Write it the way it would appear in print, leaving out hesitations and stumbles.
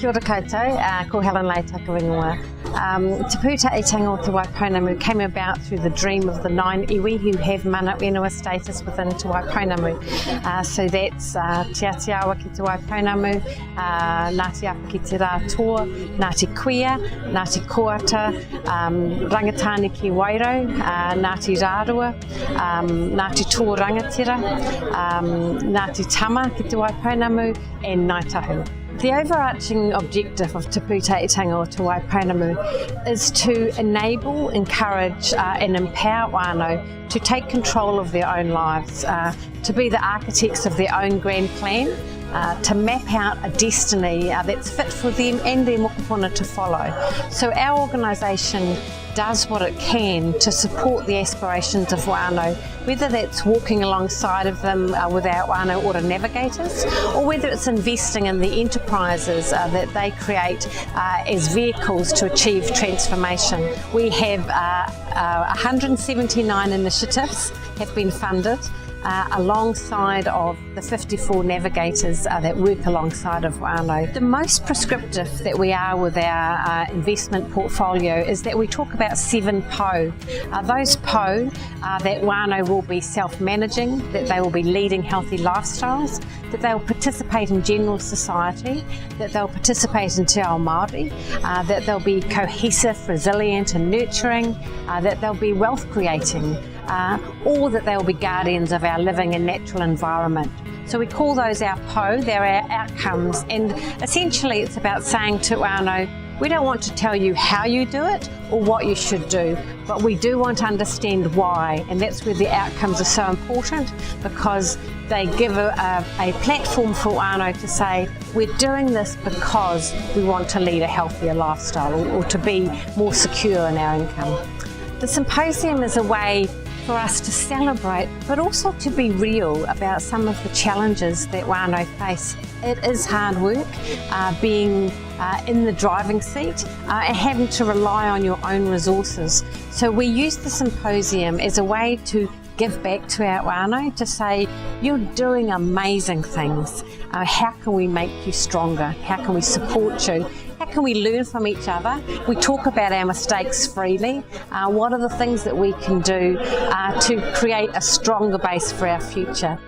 Kia ora koutou, ko Helen Leahy. Te Pūtahitanga o te Waipounamu came about through the dream of the 9 iwi who have mana whenua status within te Waipounamu. So that's Te Atiawa ki te Waipounamu, Ngāti Apa ki te Rātoa, Ngāti Kuia, Ngāti Koata, Rangatani ki Wairau, Ngāti Rārua, Ngāti Tō Rangatira, Ngāti Tama ki te Waipounamu, and Ngāi Tahu. The overarching objective of Te Pūtahitanga o te Waipounamu is to enable, encourage and empower whānau to take control of their own lives, to be the architects of their own grand plan, to map out a destiny that's fit for them and their mokopuna to follow. So our organisation does what it can to support the aspirations of whānau, whether that's walking alongside of them with our whānau ora navigators, or whether it's investing in the enterprises that they create as vehicles to achieve transformation. We have 179 initiatives have been funded alongside of the 54 navigators that work alongside of whānau. The most prescriptive that we are with our investment portfolio is that we talk about 7 pō. Those pō that whānau will be self-managing, that they will be leading healthy lifestyles, that they'll participate in general society, that they'll participate in te ao Māori, that they'll be cohesive, resilient and nurturing, that they'll be wealth creating, or that they'll be guardians of our living and natural environment. So we call those our pō, they're our outcomes, and essentially it's about saying to whānau, we don't want to tell you how you do it or what you should do, but we do want to understand why, and that's where the outcomes are so important, because they give a platform for whānau to say, we're doing this because we want to lead a healthier lifestyle or to be more secure in our income. The symposium is a way for us to celebrate, but also to be real about some of the challenges that whānau face. It is hard work, being in the driving seat and having to rely on your own resources. So we use the symposium as a way to give back to our whānau, to say, you're doing amazing things. How can we make you stronger? How can we support you? How can we learn from each other? We talk about our mistakes freely. What are the things that we can do to create a stronger base for our future?